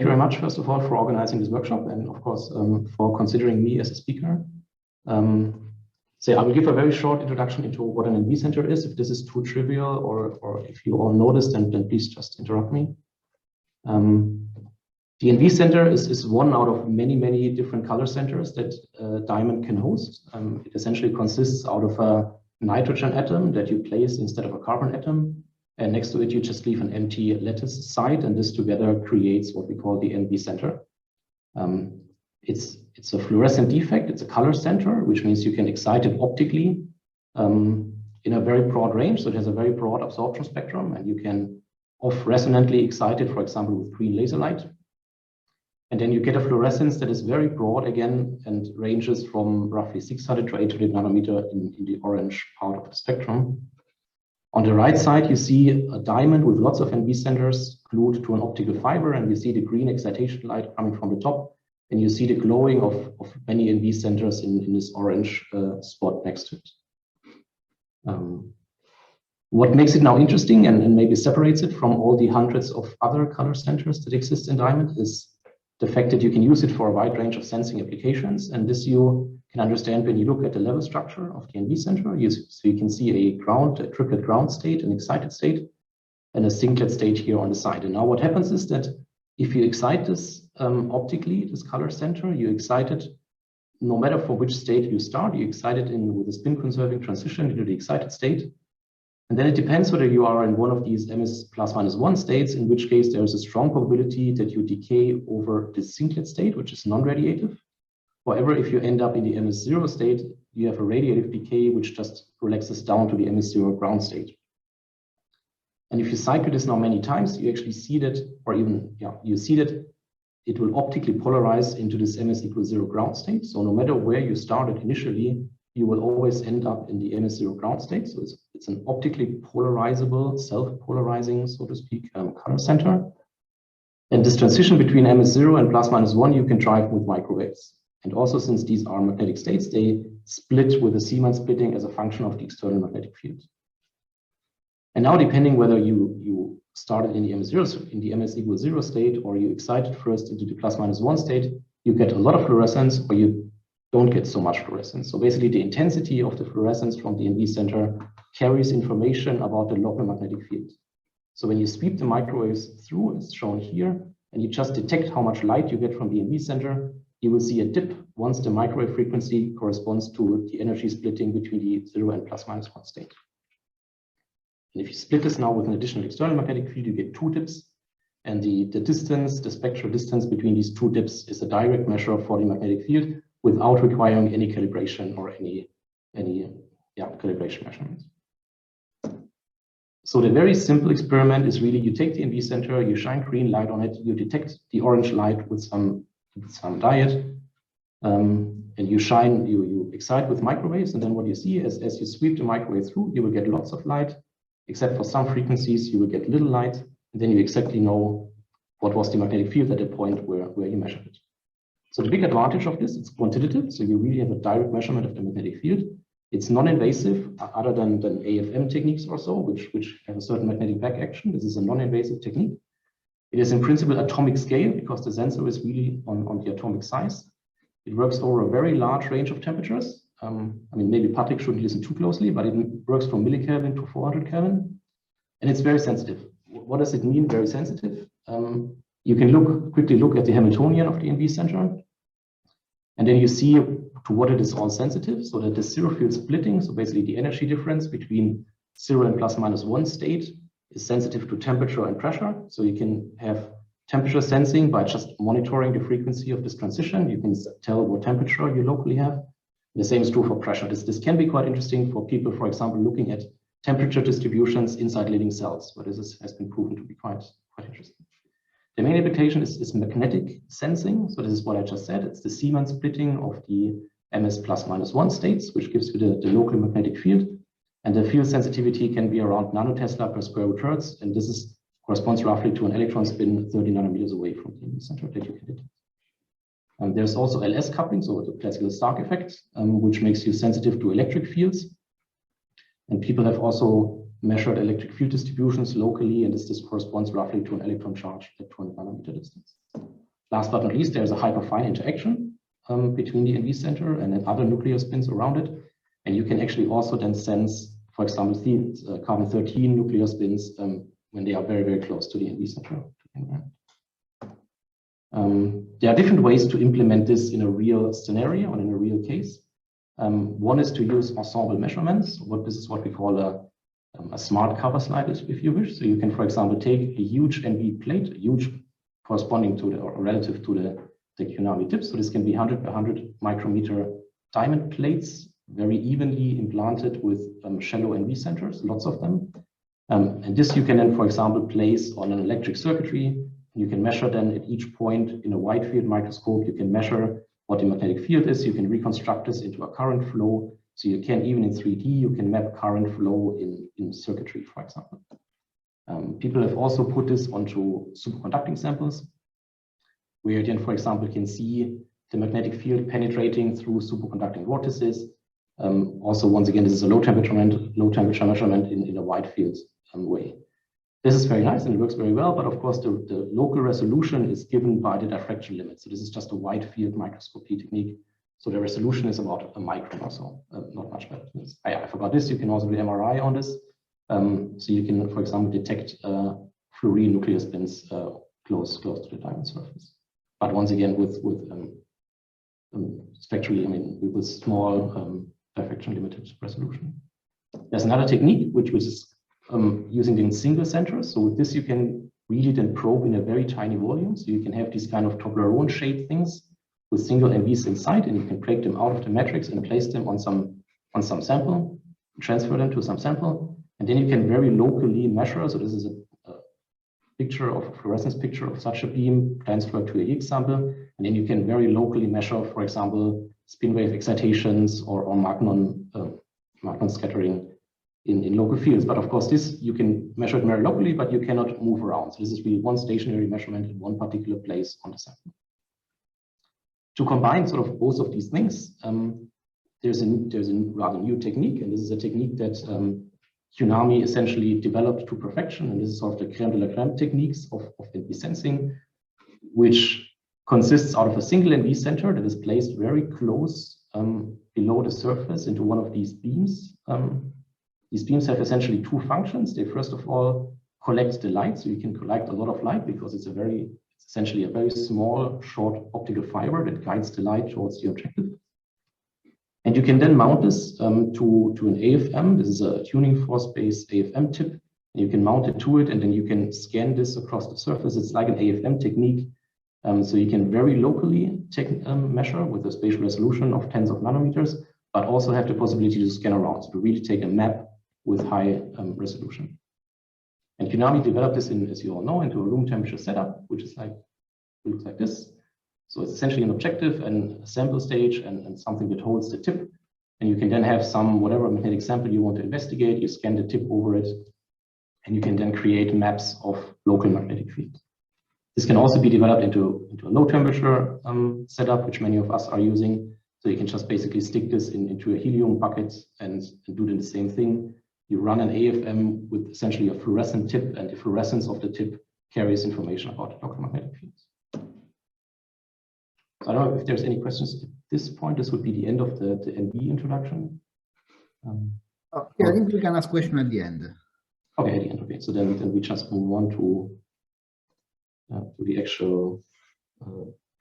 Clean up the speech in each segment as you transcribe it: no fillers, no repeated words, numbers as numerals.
very much, first of all, for organizing this workshop and, of course, for considering me as a speaker. So I will give a very short introduction into what an NV center is. If this is too trivial or if you all noticed, then please just interrupt me. The NV center is one out of many, many different color centers that a diamond can host. It essentially consists out of a nitrogen atom that you place instead of a carbon atom. And next to it, you just leave an empty lattice site, and this together creates what we call the NV center. It's a fluorescent defect. It's a color center, which means you can excite it optically in a very broad range. So it has a very broad absorption spectrum, and you can off-resonantly excite it, for example, with green laser light. And then you get a fluorescence that is very broad again and ranges from roughly 600 to 800 nanometer in the orange part of the spectrum. On the right side, you see a diamond with lots of NV centers glued to an optical fiber, and you see the green excitation light coming from the top, and you see the glowing of many NV centers in this orange spot next to it. What makes it now interesting and maybe separates it from all the hundreds of other color centers that exist in diamond is the fact that you can use it for a wide range of sensing applications. And this you can understand when you look at the level structure of the NV center. So you can see a triplet ground state, an excited state, and a singlet state here on the side. And now what happens is that if you excite this optically, this color center, you excite it no matter for which state you start, you excite it with a spin conserving transition into the excited state. And then it depends whether you are in one of these ms ±1 states, in which case there is a strong probability that you decay over the singlet state, which is non-radiative. However, if you end up in the ms0 state, you have a radiative decay, which just relaxes down to the ms0 ground state. And if you cycle this now many times, you actually see that, or even, you see that it will optically polarize into this ms=0 ground state. So no matter where you started initially, you will always end up in the ms0 ground state. So it's an optically polarizable, self-polarizing, so to speak, color center. And this transition between ms0 and ±1, you can drive with microwaves. And also, since these are magnetic states, they split with the Zeeman splitting as a function of the external magnetic field. And now, depending whether you started in the ms=0 state, or you excited first into the ±1 state, you get a lot of fluorescence, or you don't get so much fluorescence. So basically, the intensity of the fluorescence from the NV center carries information about the local magnetic field. So when you sweep the microwaves through, as shown here, and you just detect how much light you get from the NV center, you will see a dip once the microwave frequency corresponds to the energy splitting between the 0 and ±1 state. And if you split this now with an additional external magnetic field, you get two dips. And the distance, the spectral distance between these two dips is a direct measure for the magnetic field without requiring any calibration or any calibration measurements. So the very simple experiment is really you take the NV center, you shine green light on it, you detect the orange light with some diode, and you excite with microwaves, and then what you see is as you sweep the microwave through, you will get lots of light, except for some frequencies, you will get little light, and then you exactly know what was the magnetic field at the point where you measured it. So the big advantage of this, it's quantitative, so you really have a direct measurement of the magnetic field. It's non-invasive, other than AFM techniques or so, which have a certain magnetic back action. This is a non-invasive technique. It is in principle atomic scale, because the sensor is really on the atomic size. It works over a very large range of temperatures. I mean, maybe Patrick shouldn't listen too closely, but it works from millikelvin to 400 Kelvin. And it's very sensitive. What does it mean, very sensitive? You can quickly look at the Hamiltonian of the NV center. And then you see to what it is all sensitive, so that the zero field splitting, so basically the energy difference between 0 and ±1 state, is sensitive to temperature and pressure. So you can have temperature sensing by just monitoring the frequency of this transition. You can tell what temperature you locally have. The same is true for pressure. This can be quite interesting for people, for example, looking at temperature distributions inside living cells, where this has been proven to be quite interesting. The main application is magnetic sensing. So this is what I just said. It's the Zeeman splitting of the ms ±1 states, which gives you the local magnetic field. And the field sensitivity can be around nanotesla per square root hertz. And this corresponds roughly to an electron spin 30 nanometers away from the NV center that you can detect. There's also LS coupling, so the classical Stark effect, which makes you sensitive to electric fields. And people have also measured electric field distributions locally, and this corresponds roughly to an electron charge at 200 nanometer distance. last but not least, there's a hyperfine interaction between the NV center and then other nuclear spins around it. And you can actually also then sense, for example, the carbon-13 nuclear spins when they are very, very close to the NV center. There are different ways to implement this in a real scenario and in a real case. One is to use ensemble measurements. This is what we call a smart cover slide, if you wish. So you can, for example, take a huge NV plate, huge corresponding to the, or relative to the Cunami tip. So this can be 100 by 100 micrometer diamond plates, very evenly implanted with shallow NV centers, lots of them. And this you can then, for example, place on an electric circuitry. You can measure then at each point in a wide field microscope. You can measure what the magnetic field is. You can reconstruct this into a current flow. So you can, even in 3D, you can map current flow in circuitry, for example. People have also put this onto superconducting samples, where you then, for example, can see the magnetic field penetrating through superconducting vortices. Also, once again, this is a low temperature measurement in a wide field way. This is very nice and it works very well, but of course the local resolution is given by the diffraction limit. So this is just a wide field microscopy technique. So the resolution is about a micron or so, not much better. I forgot this. You can also do MRI on this. So you can, for example, detect fluorine nuclear spins close to the diamond surface. But once again, with spectrally, with small diffraction limited resolution. There's another technique which is using the single centers. So with this, you can read it and probe in a very tiny volume. So you can have these kind of Toblerone shaped things with single NVs inside, and you can break them out of the matrix and place them on some sample, transfer them to some sample, and then you can very locally measure. So this is a picture of a fluorescence picture of such a beam transferred to a Higgs sample, and then you can very locally measure, for example, spin wave excitations or Magnon scattering in local fields. But of course, this you can measure it very locally, but you cannot move around. So this is really one stationary measurement in one particular place on the sample. To combine sort of both of these things, there's a rather new technique, and this is a technique that Cunami essentially developed to perfection, and this is sort of the crème de la crème techniques of NV sensing, which consists out of a single NV center that is placed very close below the surface into one of these beams. These beams have essentially two functions. They first of all collect the light, so you can collect a lot of light because it's essentially a very small, short optical fiber that guides the light towards the objective. And you can then mount this to an AFM. This is a tuning force-based AFM tip. And you can mount it to it, and then you can scan this across the surface. It's like an AFM technique. So you can very locally measure with a spatial resolution of tens of nanometers, but also have the possibility to scan around, so to really take a map with high resolution. And Cunami developed this, as you all know, into a room temperature setup, which is looks like this. So it's essentially an objective and a sample stage and something that holds the tip. And you can then have whatever magnetic sample you want to investigate, you scan the tip over it, and you can then create maps of local magnetic fields. This can also be developed into a low temperature setup, which many of us are using. So you can just basically stick this into a helium bucket and do the same thing. You run an AFM with essentially a fluorescent tip, and the fluorescence of the tip carries information about the local magnetic fields. So I don't know if there's any questions at this point. This would be the end of the NV introduction. Okay, I think we can ask questions at the end. Okay, at the end. Okay, so then we just move on to the actual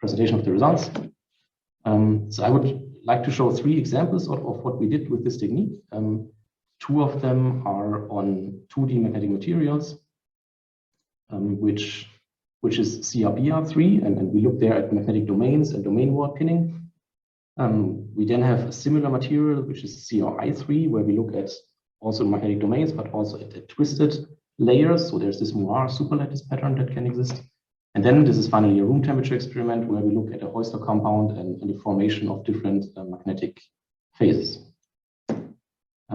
presentation of the results. So I would like to show 3 examples of what we did with this technique. 2 of them are on 2D magnetic materials, which is CRBR3, and we look there at magnetic domains and domain ward pinning. We then have a similar material, which is CRI3, where we look at also magnetic domains, but also at twisted layers. So there's this Moiré superlattice pattern that can exist. And then this is finally a room temperature experiment where we look at a Heuster compound and the formation of different magnetic phases.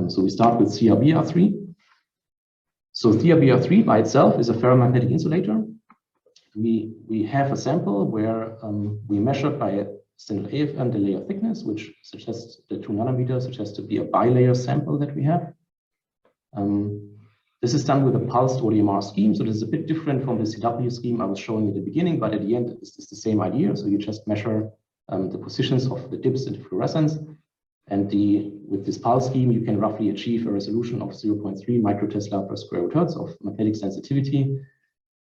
So we start with CRBR3. So CRBR3 by itself is a ferromagnetic insulator. We have a sample where we measured by a standard AFM the layer thickness, which suggests the 2 nanometers suggests to be a bilayer sample that we have. This is done with a pulsed ODMR scheme. So this is a bit different from the CW scheme I was showing at the beginning, but at the end, it's the same idea. So you just measure the positions of the dips into fluorescence. And with this pulse scheme, you can roughly achieve a resolution of 0.3 microtesla per square root hertz of magnetic sensitivity.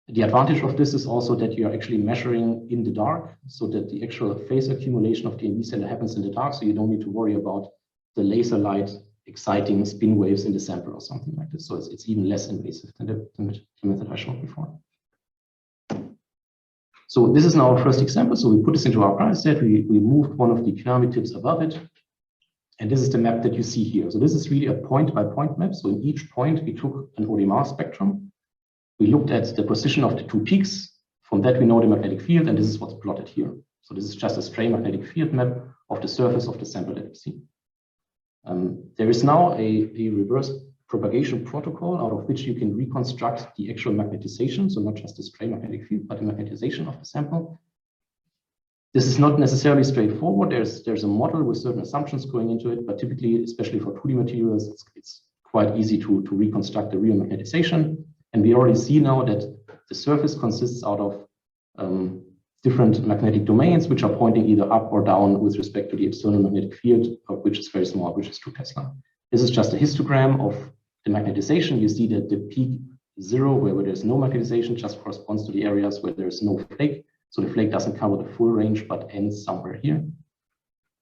The advantage of this is also that you're actually measuring in the dark, so that the actual phase accumulation of the NV center happens in the dark, so you don't need to worry about the laser light exciting spin waves in the sample or something like this. So it's even less invasive than the method I showed before. So this is now our first example. So we put this into our price set. We moved one of the Cunami tips above it. And this is the map that you see here. So this is really a point-by-point map. So in each point, we took an ODMR spectrum. We looked at the position of the two peaks. From that, we know the magnetic field, and this is what's plotted here. So this is just a stray magnetic field map of the surface of the sample that we see. There is now a reverse propagation protocol out of which you can reconstruct the actual magnetization. So not just the stray magnetic field, but the magnetization of the sample. This is not necessarily straightforward. There's a model with certain assumptions going into it, but typically, especially for 2D materials, it's quite easy to reconstruct the real magnetization. And we already see now that the surface consists out of different magnetic domains, which are pointing either up or down with respect to the external magnetic field, which is very small, which is 2 Tesla. This is just a histogram of the magnetization. You see that the peak 0, where there's no magnetization, just corresponds to the areas where there's no flake. So the flake doesn't cover the full range, but ends somewhere here.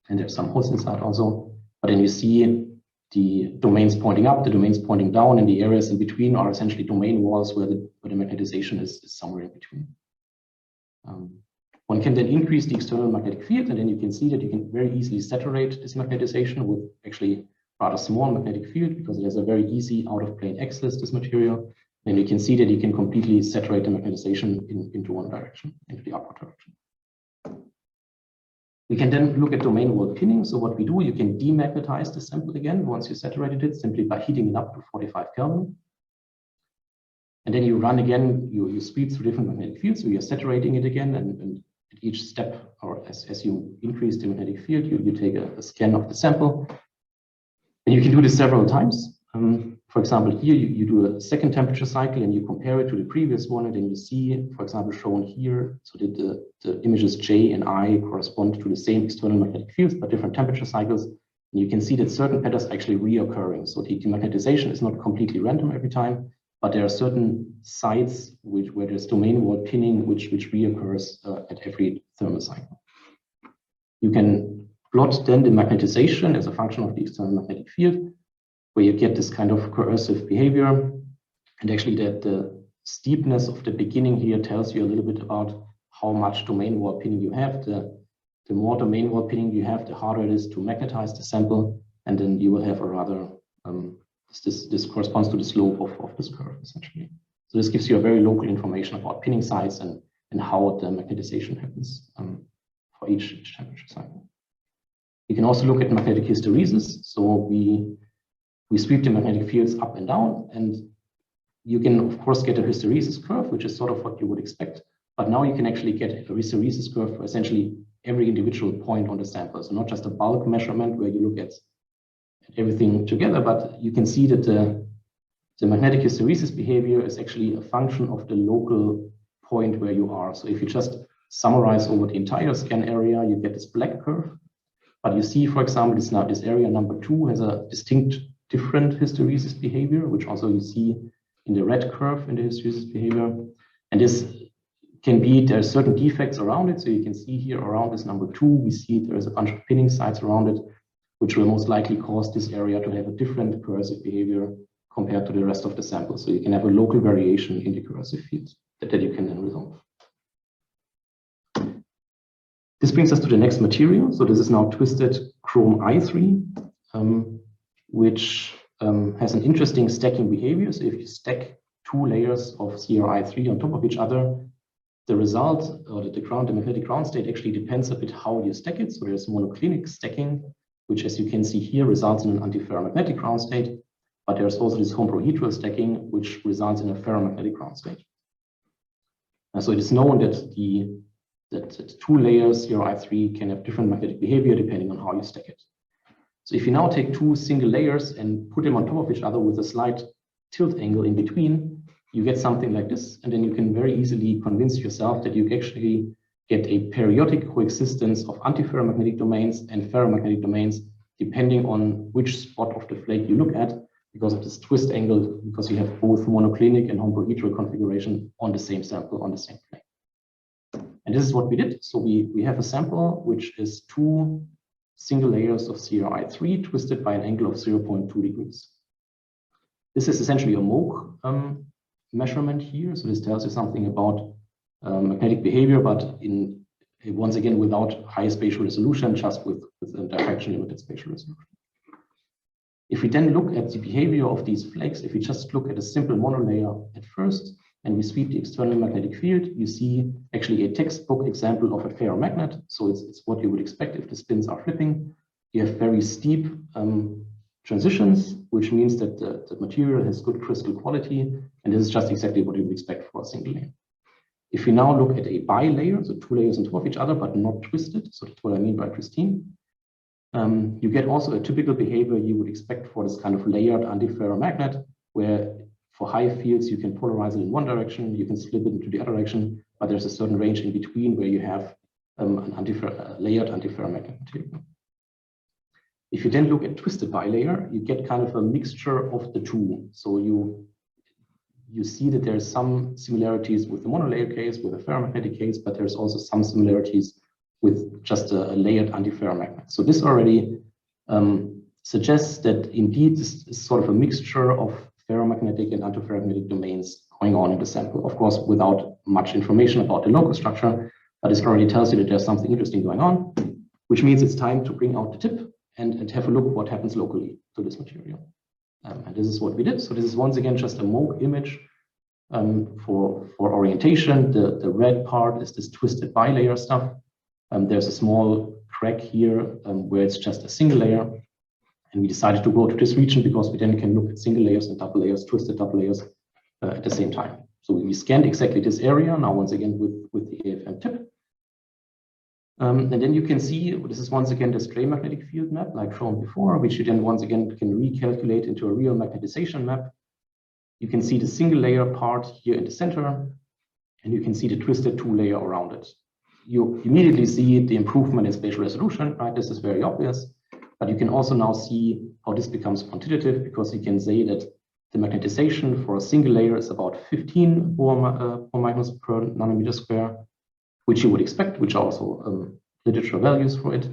And there's some holes inside also. But then you see the domains pointing up, the domains pointing down, and the areas in between are essentially domain walls where the magnetization is somewhere in between. One can then increase the external magnetic field, and then you can see that you can very easily saturate this magnetization with actually rather small magnetic field, because it has a very easy out-of-plane axis, this material. And you can see that you can completely saturate the magnetization into one direction, into the upward direction. We can then look at domain wall pinning. So what we do, you can demagnetize the sample again once you saturated it, simply by heating it up to 45 Kelvin. And then you run again, you sweep through different magnetic fields, so you're saturating it again, and at each step, or as you increase the magnetic field, you take a scan of the sample. And you can do this several times. For example, here you do a second temperature cycle and you compare it to the previous one, and then you see, for example, shown here, so that the images J and I correspond to the same external magnetic fields, but different temperature cycles. And you can see that certain patterns are actually reoccurring. So the demagnetization is not completely random every time, but there are certain sites where there's domain wall pinning, which reoccurs at every thermal cycle. You can plot then the magnetization as a function of the external magnetic field, where you get this kind of coercive behavior. And actually the steepness of the beginning here tells you a little bit about how much domain wall pinning you have. The more domain wall pinning you have, the harder it is to magnetize the sample. And then you will have a rather, this corresponds to the slope of this curve, essentially. So this gives you a very local information about pinning sites and how the magnetization happens for each temperature cycle. You can also look at magnetic hysteresis. So we sweep the magnetic fields up and down, and you can, of course, get a hysteresis curve, which is sort of what you would expect. But now you can actually get a hysteresis curve for essentially every individual point on the sample. So not just a bulk measurement where you look at everything together, but you can see that the magnetic hysteresis behavior is actually a function of the local point where you are. So if you just summarize over the entire scan area, you get this black curve. But you see, for example, this area number 2 has a distinct different hysteresis behavior, which also you see in the red curve in the hysteresis behavior. And this can be, there are certain defects around it. So you can see here around this number 2, we see there's a bunch of pinning sites around it, which will most likely cause this area to have a different coercive behavior compared to the rest of the sample. So you can have a local variation in the coercive field that you can then resolve. This brings us to the next material. So this is now twisted chrome I3. Which has an interesting stacking behavior. So if you stack 2 layers of CRI3 on top of each other, the result, or the magnetic ground state actually depends a bit how you stack it. So there's monoclinic stacking, which, as you can see here, results in an antiferromagnetic ground state. But there's also this homohedral stacking, which results in a ferromagnetic ground state. And so it is known that 2 layers CRI3 can have different magnetic behavior depending on how you stack it. So if you now take 2 single layers and put them on top of each other with a slight tilt angle in between, you get something like this. And then you can very easily convince yourself that you actually get a periodic coexistence of antiferromagnetic domains and ferromagnetic domains, depending on which spot of the flake you look at, because of this twist angle, because you have both monoclinic and homohedral configuration on the same sample, on the same plane. And this is what we did. So we have a sample which is 2 single layers of CRI3 twisted by an angle of 0.2 degrees. This is essentially a Moog measurement here. So this tells you something about magnetic behavior, but once again without high spatial resolution, just with diffraction limited spatial resolution. If we then look at the behavior of these flakes, if we just look at a simple monolayer at first, and we sweep the external magnetic field, you see actually a textbook example of a ferromagnet. So it's what you would expect if the spins are flipping. You have very steep transitions, which means that the material has good crystal quality. And this is just exactly what you would expect for a single layer. If we now look at a bilayer, so 2 layers on top of each other, but not twisted, so that's what I mean by pristine, you get also a typical behavior you would expect for this kind of layered antiferromagnet, where for high fields, you can polarize it in one direction, you can slip it into the other direction, but there's a certain range in between where you have layered antiferromagnet material. If you then look at twisted bilayer, you get kind of a mixture of the two. So you see that there's some similarities with the monolayer case, with a ferromagnetic case, but there's also some similarities with just a layered antiferromagnet. So this already suggests that indeed this is sort of a mixture of ferromagnetic and antiferromagnetic domains going on in the sample. Of course, without much information about the local structure, but this already tells you that there's something interesting going on, which means it's time to bring out the tip and have a look at what happens locally to this material. And this is what we did. So this is once again just a Moog image for orientation. The red part is this twisted bilayer stuff. There's a small crack here where it's just a single layer. And we decided to go to this region because we then can look at single layers and double layers, twisted double layers at the same time. So we scanned exactly this area, now once again with the AFM tip. And then you can see, this is once again the stray magnetic field map, like shown before, which you then once again can recalculate into a real magnetization map. You can see the single layer part here in the center, and you can see the twisted 2-layer around it. You immediately see the improvement in spatial resolution, right? This is very obvious. But you can also now see how this becomes quantitative, because you can say that the magnetization for a single layer is about 15 Bohr minus per nanometer square, which you would expect, which are also literature values for it.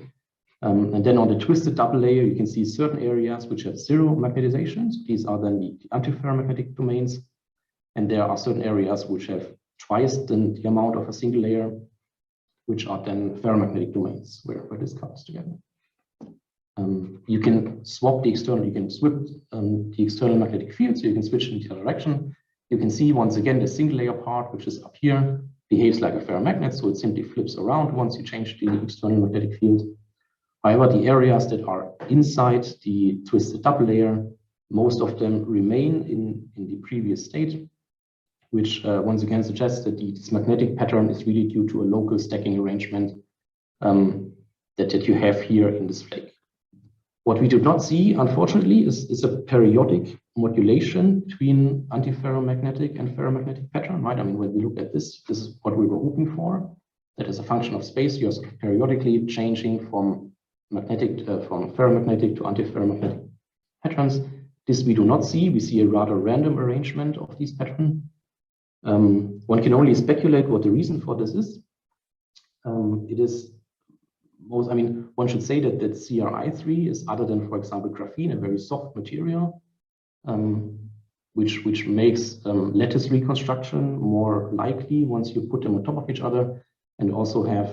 And then on the twisted double layer, you can see certain areas which have 0 magnetizations. These are then the antiferromagnetic domains. And there are certain areas which have twice the amount of a single layer, which are then ferromagnetic domains, where this comes together. You can swap the external, you can swap the external magnetic field, so you can switch in the other direction. You can see once again the single layer part, which is up here, behaves like a ferromagnet, so it simply flips around once you change the external magnetic field. However, the areas that are inside the twisted double layer, most of them remain in the previous state, which once again suggests that this magnetic pattern is really due to a local stacking arrangement that you have here in this flake. What we do not see, unfortunately, is a periodic modulation between antiferromagnetic and ferromagnetic pattern, right? I mean, when we look at this is what we were hoping for. That as a function of space, you're sort of periodically changing from ferromagnetic to antiferromagnetic patterns. This we do not see. We see a rather random arrangement of these patterns. One can only speculate what the reason for this is. It is one should say that CRI3 is, other than, for example, graphene, a very soft material, which makes lattice reconstruction more likely once you put them on top of each other, and also have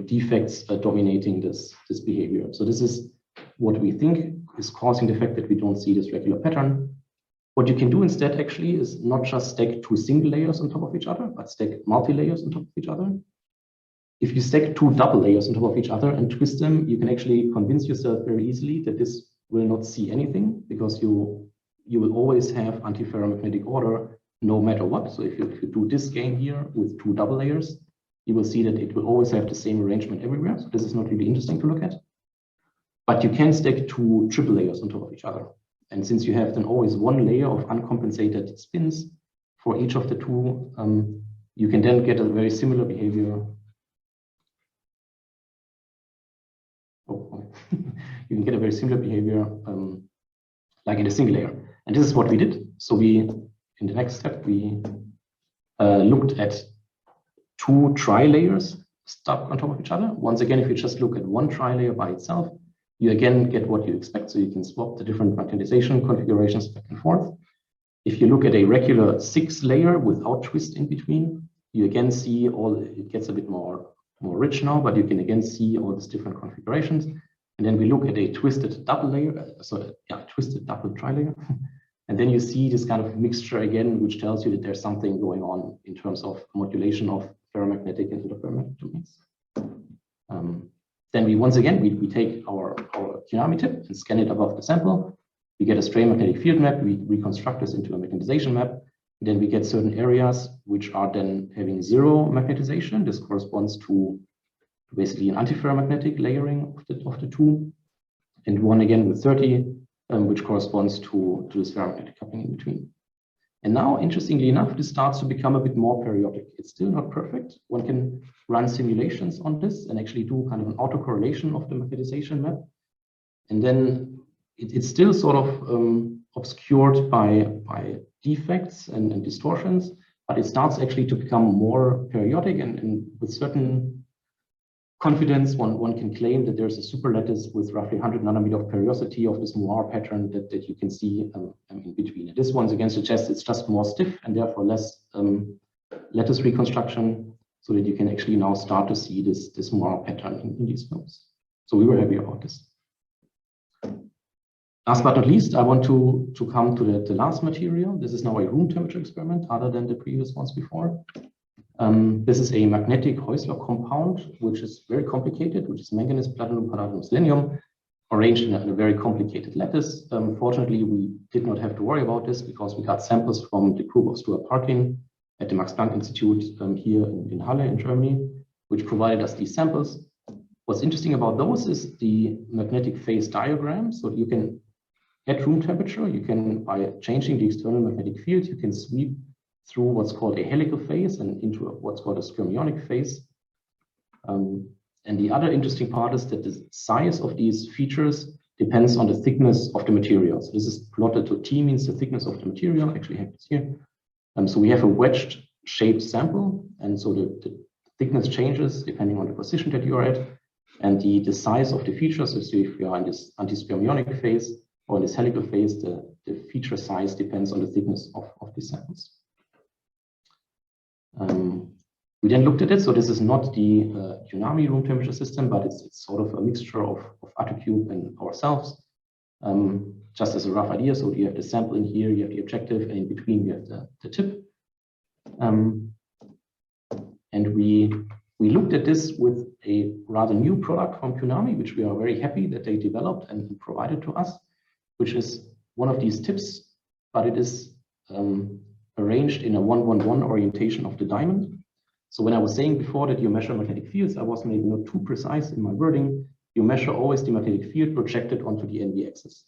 defects dominating this behavior. So this is what we think is causing the fact that we don't see this regular pattern. What you can do instead actually is not just stack 2 single layers on top of each other, but stack multi-layers on top of each other. If you stack 2 double layers on top of each other and twist them, you can actually convince yourself very easily that this will not see anything, because you will always have antiferromagnetic order no matter what. So if you do this game here with 2 double layers, you will see that it will always have the same arrangement everywhere. So this is not really interesting to look at. But you can stack 2 triple layers on top of each other. And since you have then always one layer of uncompensated spins for each of the two, you can then get a very similar behavior. You can get a very similar behavior like in a single layer. And this is what we did. So in the next step, we looked at two trilayers stuck on top of each other. Once again, if you just look at one trilayer by itself, you again get what you expect. So you can swap the different magnetization configurations back and forth. If you look at a regular 6-layer without twist in between, you again see it gets a bit more rich now, but you can again see all these different configurations. And then we look at a twisted double layer, twisted double trilayer. And then you see this kind of mixture again, which tells you that there's something going on in terms of modulation of ferromagnetic and interferomagnetic domains. Then we once again, we take our tsunami tip and scan it above the sample. We get a stray magnetic field map. We reconstruct this into a magnetization map. And then we get certain areas which are then having 0 magnetization. This corresponds to basically an antiferromagnetic layering of the two. And one again with 30, which corresponds to this ferromagnetic coupling in between. And now, interestingly enough, this starts to become a bit more periodic. It's still not perfect. One can run simulations on this and actually do kind of an autocorrelation of the magnetization map. And then it's still sort of obscured by defects and distortions, but it starts actually to become more periodic, and with certain confidence, one can claim that there's a superlattice with roughly 100 nanometer of periodicity of this Moiré pattern that you can see in between. And this once again suggests it's just more stiff and therefore less lattice reconstruction, so that you can actually now start to see this Moiré pattern in these films. So we were happy about this. Last but not least, I want to come to the last material. This is now a room temperature experiment other than the previous ones before. This is a magnetic Heusler compound, which is very complicated, which is manganese, platinum, palladium, selenium, arranged in a very complicated lattice. Fortunately, we did not have to worry about this because we got samples from the group of Stuart Parkin at the Max Planck Institute here in Halle in Germany, which provided us these samples. What's interesting about those is the magnetic phase diagram. So you can, at room temperature, you can, by changing the external magnetic field, you can sweep through what's called a helical phase and into what's called a skyrmionic phase. And the other interesting part is that the size of these features depends on the thickness of the material. So this is plotted to T means the thickness of the material, actually happens here. So we have a wedged shaped sample, and so the thickness changes depending on the position that you are at, and the size of the features. So if you are in this antiskyrmionic phase or in this helical phase, the feature size depends on the thickness of these samples. We then looked at it. So this is not the tsunami room temperature system, but it's sort of a mixture of AtoCube and ourselves. Just as a rough idea, so you have the sample in here, you have the objective, and in between you have the tip. And we looked at this with a rather new product from Tsunami, which we are very happy that they developed and provided to us, which is one of these tips, but it is arranged in a 1-1-1 orientation of the diamond. So when I was saying before that you measure magnetic fields, I was maybe not too precise in my wording. You measure always the magnetic field projected onto the NV axis.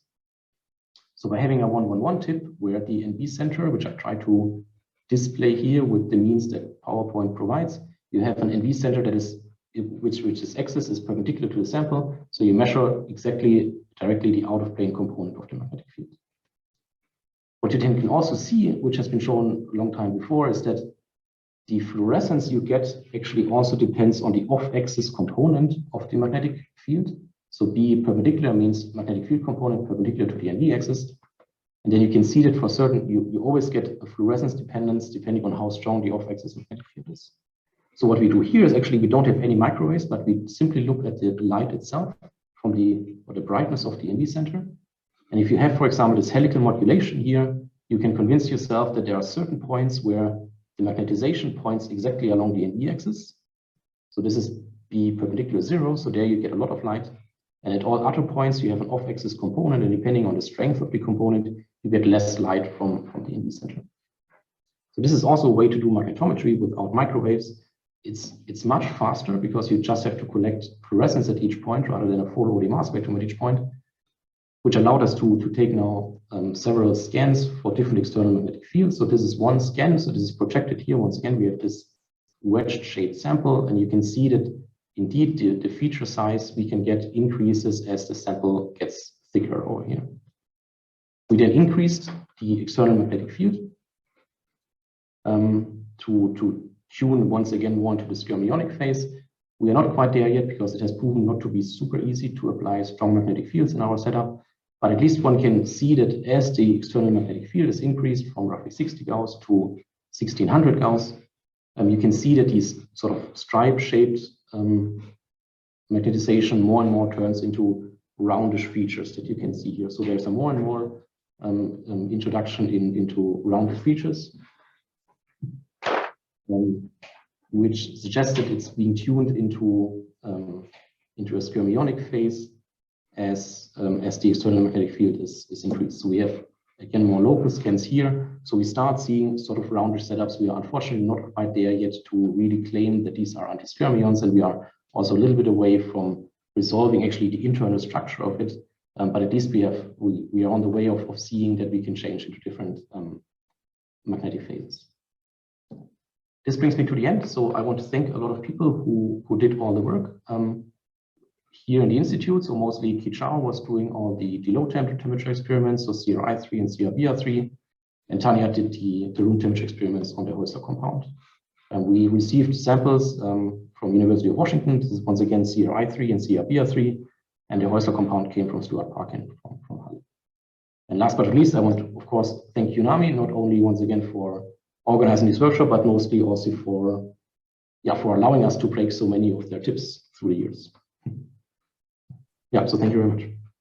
So by having a 1-1-1 tip where the NV center, which I try to display here with the means that PowerPoint provides, you have an NV center that is, which its axis is perpendicular to the sample. So you measure exactly directly the out of plane component of the magnetic field. What you then can also see, which has been shown a long time before, is that the fluorescence you get actually also depends on the off-axis component of the magnetic field. So B perpendicular means magnetic field component perpendicular to the NV axis. And then you can see that for certain, you always get a fluorescence dependence depending on how strong the off-axis magnetic field is. So what we do here is actually we don't have any microwaves, but we simply look at the light itself from the brightness of the NV center. And if you have, for example, this helical modulation here, you can convince yourself that there are certain points where the magnetization points exactly along the NV axis. So this is B perpendicular 0. So there you get a lot of light. And at all other points, you have an off-axis component. And depending on the strength of the component, you get less light from the NV center. So this is also a way to do magnetometry without microwaves. It's much faster because you just have to collect fluorescence at each point rather than a full OD mass spectrum at each point. which allowed us to take now several scans for different external magnetic fields. So this is one scan. So this is projected here. Once again, we have this wedge-shaped sample, and you can see that indeed the feature size we can get increases as the sample gets thicker over here. We then increased the external magnetic field to tune once again more into the skyrmionic phase. We are not quite there yet because it has proven not to be super easy to apply strong magnetic fields in our setup. But at least one can see that as the external magnetic field is increased from roughly 60 Gauss to 1600 Gauss, you can see that these sort of stripe-shaped magnetization more and more turns into roundish features that you can see here. So there's a more and more introduction into rounded features, which suggests that it's being tuned into a skyrmionic phase as the external magnetic field is increased. So we have, again, more local scans here. So we start seeing sort of roundish setups. We are unfortunately not quite there yet to really claim that these are anti-skyrmions, and we are also a little bit away from resolving actually the internal structure of it. But at least we are on the way of seeing that we can change into different magnetic phases. This brings me to the end. So I want to thank a lot of people who did all the work here in the institute. So mostly Cris was doing all the low temperature experiments, so CRI3 and CRBR3, and Tanya did the room temperature experiments on the Häusler compound. And we received samples from University of Washington. This is once again CRI3 and CRBR3, and the Häusler compound came from Stuttgart Park and from Halle. And last but not least, I want to, of course, thank UNAMI, not only once again for organizing this workshop, but mostly also for allowing us to break so many of their tips through the years. Yeah, so thank you very much.